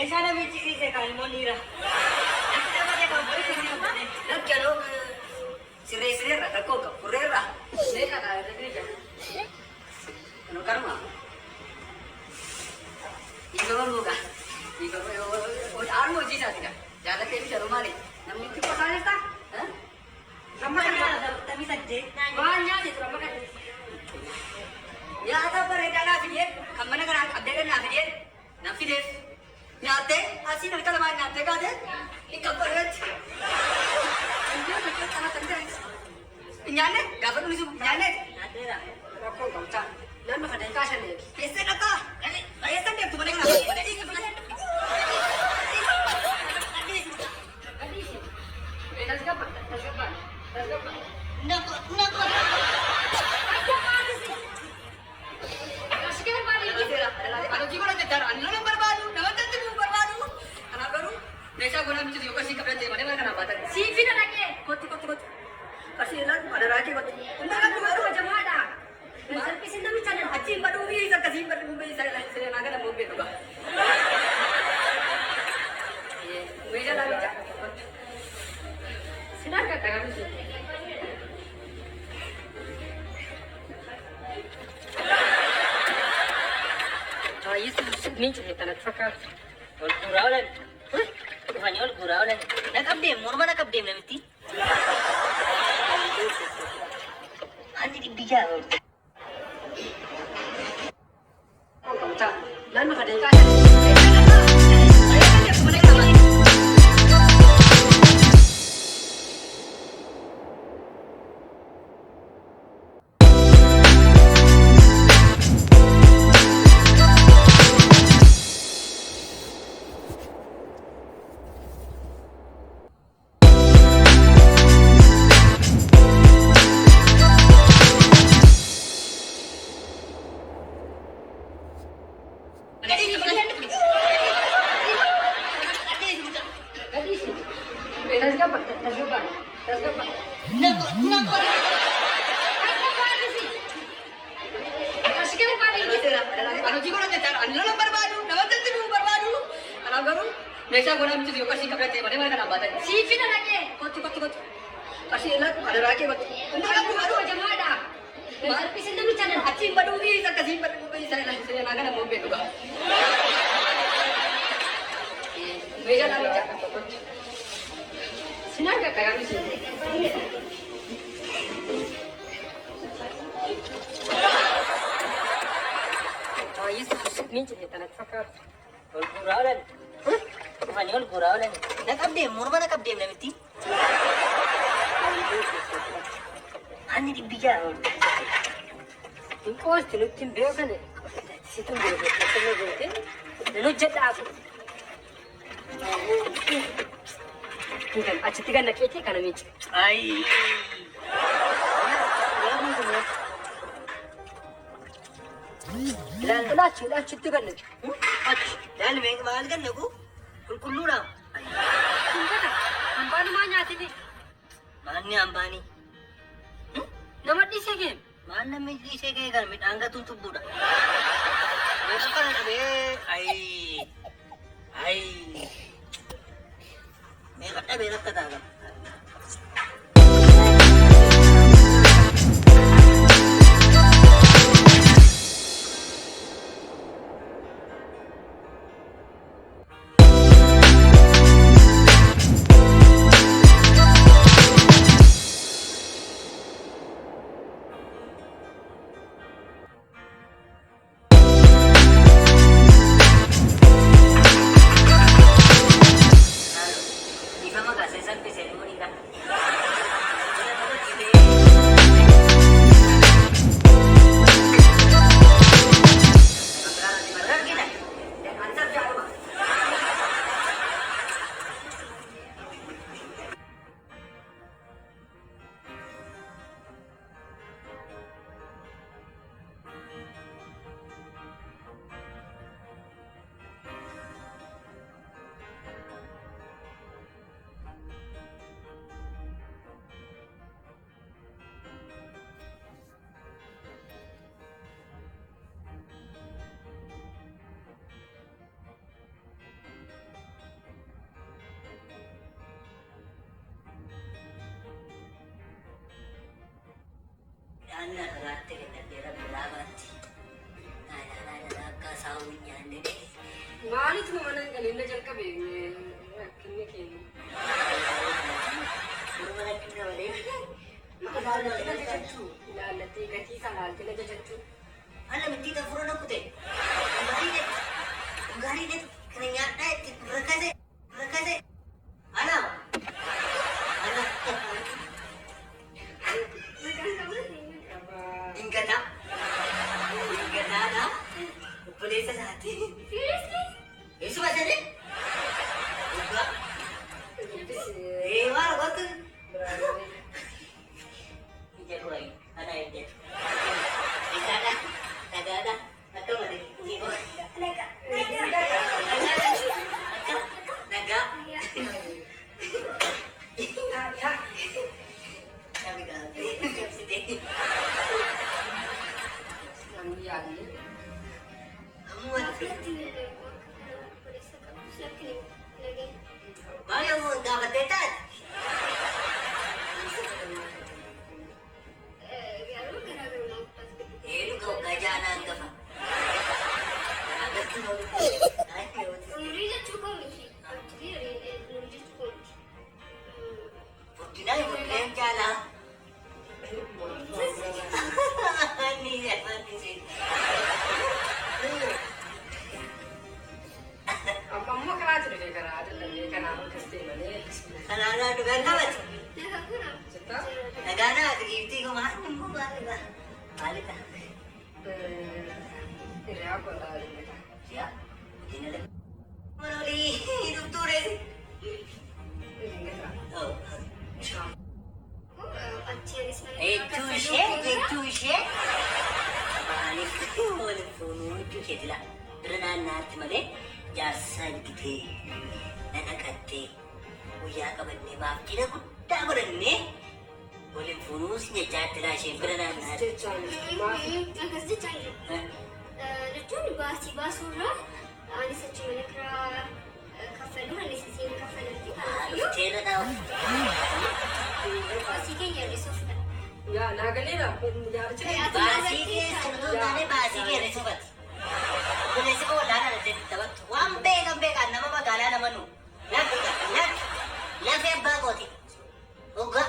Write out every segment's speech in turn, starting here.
sana may chikise ka, monira. Dapat ikaw, boy, hindi mo ba? Nagkano, si Rey-Rera, ako, Kapurera. Neka, nagkano. Ano ka naman? Ikaw ang muga. Ikaw ang ano mo, Gina, tika. Jada kayo siya, rumali. Namit ko pa sa ta? Ha? Rama ka na, kami sadje. Mahal niya, dito, rama ka. Yata pa rin ka na, Fidel. Kamana ka na, abdagan na, Fidel. Na, Fidel. Nyate, asin ang talaman, nyate ka din. Ikaw pa rin. Nyane, dapat mo niso, nyane. Natira. Ako, bangsa. Lan makadai kasih nih. Este naka. Este dia tu mana nak? Nako, nako. Kasih kan balik. Kalau jika nak cakap, anu nak berbadu, nak tentu berbadu. Anak baru. Desa guna mesti juga kasih kepada dia. Mana mana nak batal. Si Fina lagi. Kotu. Kasih lah pada rakyat kotu. Unda kan baru macam mana? Selfie sini kami channel. Acim baru bisa kasih baru saya nak ada mobil tu. Meja dah meja. Sinar kata kami sih. Itu minci tanah cakap. Guraulan. Kanyol guraulan. Nakabdem, normal nakabdem na mesti. Ani dibija. Lan makadai kasih. Nako, nako. Kasih kan balik. Ano jika nak cakap, anu nak berbadu, nak tentu berbadu. Anak baru. Desa guna mesti juga kasih kepada dia. Mana mana nak batal. Si Fina lagi. Kotu. Kasih lah pada rakyat kotu. Unda kan baru macam mana? Selfie sini kami channel. Acim baru bisa kasih baru saya nak ada mobil tu. Meja dah meja. Sinar kata kami sih. Itu minci tanah cakap. Guraulan. Kanyol guraulan. Nakabdem, normal nakabdem na mesti. Ani dibija. Ingkos tinutin beo kan? Situ beo, situ beo. Nujat aku. Tigan, aja tigan nak kece kan minci. Ay. Lah citu kan? Dal meg wal kan naku. Kullu na. Ambani mana sini? Mannya Ambani. Nama di sini. Mana me ise ke gar mit anga tuntu buda. Mera kan be ay. Ay. Me kata be rakta daga. Bisa mah kasih selfie Anna raatte kennadheera bilaabaatti. Naanaa akka saawwi hin nyaanne. Maalitu mana galee jalqabe rakkinni keenya. Duruma rakkinna malee. Ilaallattee gatii isaa ilaaltee na jajachuu. Ala mitti fura nokkute. Gaarii kana nyaadhaa itti rakkate. Ala. Ingataadha. Obboleessa isaati. Eessuma jedhe? Maal gooti? Ija du'aayi. Ana eegdeetu. Nagaadha. Akka malee. Nagaa. Kami gaarii. Jabsitee. Namni yaadne. Amma baay'ee gaafatee taate. Dhuga gajaanaan gafa. Furdinaa furdinaan jaalaa. Ni jaallatanii. Amma karaa ture karaa adda kanaa akkas ta'e malee. Kanaanaa dhugaan qabate. Sittaa? Nagaanaa ati giiftii kuma haati immoo maalidha? Maalidha? Hiriyaa godhaa deemeta. Yaa dinale. Manoolii dhuftuure. Jechuu ishee. Maaliif waliin fuunuu jechuu isheetila. Bira naannaatti malee jaarsaa argitee na naqattee guyyaa qabannee baaftina guddaa godhannee waliin fuunuus jechaatti laa isheen bira naannaatti. Akkas jechaan jiru. Jechuun baasii baasurraa anis achi mana kiraa kaffaluu anis isiin kaffalatti. Dhufteera taa'u. Baasii keenya hir'isuuf. Yaa naagaleera yaadacha. Baasii keessa nuti taane baasii keessa hir'isuufati. Kunis koo laana dhadhee taphattu. Waan beekan nama magaalaa nama nu. Lafee abbaa kooti. Hoggaa.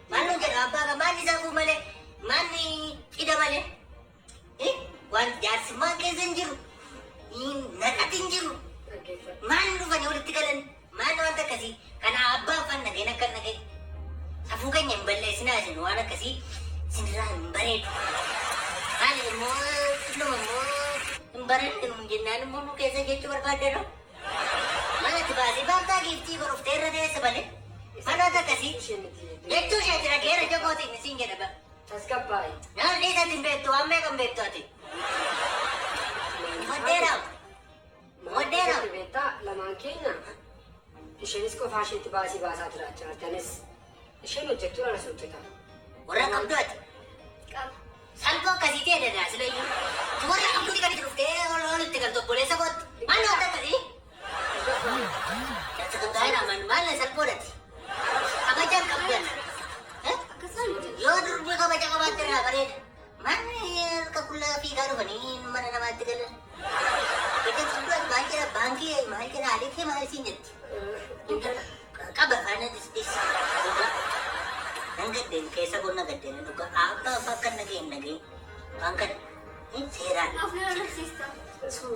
Maannu jedha abbaa kan maanni isaa kuu malee maanni cidha malee. Waan jaarsummaa keessa hin jiru. Naqati hin jiru. Maanni dhufanii walitti galan. Maanni wanta akkasii. Kana abbaan fan nageen akka nagee. Safuu keenya hin balleessinaa isin waan akkasii sinirraa hin bareedu. Haali immoo dhuma immoo hin bareedne nuun jennaan immoo nu keessa jechuu barbaadde no. Manatti baasii baaftaa giiftii boruftee irra teessa malee. Manoota akkasii jechuu isheeti rageera jagootiin isiin jedha ba. Tasgabbaa'i. Naan dhiisatti hin beektu waan meeqa hin beektu ati. Moddeeraam. Moddeeraam. Beektaa lamaan keenya isheenis qofaa isheetti baasii baasaa jiraachaa jirtanis isheen hojjettuu anas hojjeta. Warra qabdu ati. Qaba. Salphoo akkasii ta'e danda'a silayyuu. Warra qabduuti kan itti dhuftee olitti galtu obboleessa kootti. Maal wanta akkasii? Maal salphoodhati? Kabajaan qabdan. Yoo durbii kabaja qabaatte irraa bareeda. Manni harka qullaa fiigaa dhufanii mana namaatti galan. Egaa fuuldura maal jedha baankii maal jedha aliifee maal isiin jetti? Qaba faana dis. Nan gaddeen keessa goona gaddeen dhuga abbaa abbaa kan nageen waan kan seeraan. Of na agarsiista.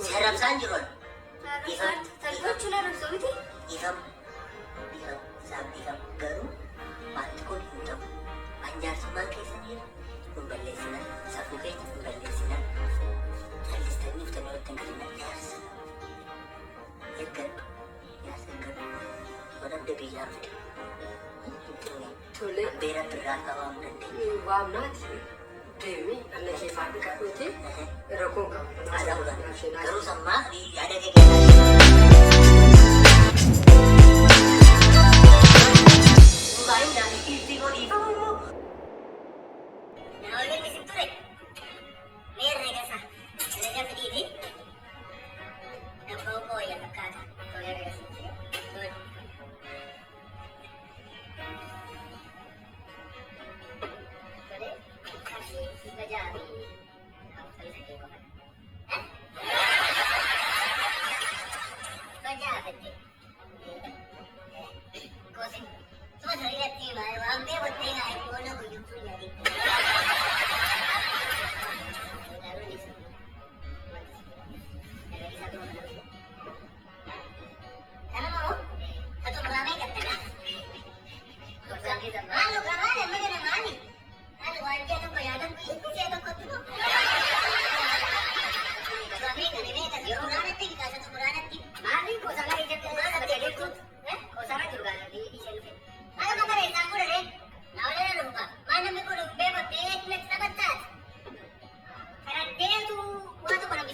Seeraan isaan jiruun. Salphachuu na rabsoo miti. Ifam garuu wanti kun hin ta'u. Waan jaarsummaan keessa jira. Kun balleessina. Safuu keenya kun balleessina. Jallisanii uftanii walitti hin galina jaarsa. Eeggadhu. Jaarsa eeggadhu. Wadabda biyyaa fide. Tole. Beera birraa qabaamuu dandeenya. Waamnaati. Deemi anna keessaa dhiqadhuuti rakkoo qaba. Aadaa bulan. Garuu sammaa yaada keessa. Thank you. Ani ni kasi murahan ti kasi tu murahan ti. Mali ko sa kanya dyan. Murahan ti dito. O sa kanya juga di selfie. Ano ka pare sa ko rin? Nawala na lupa. Mana mi ko bebo te next na batat. Kaya dia tu waktu ko nang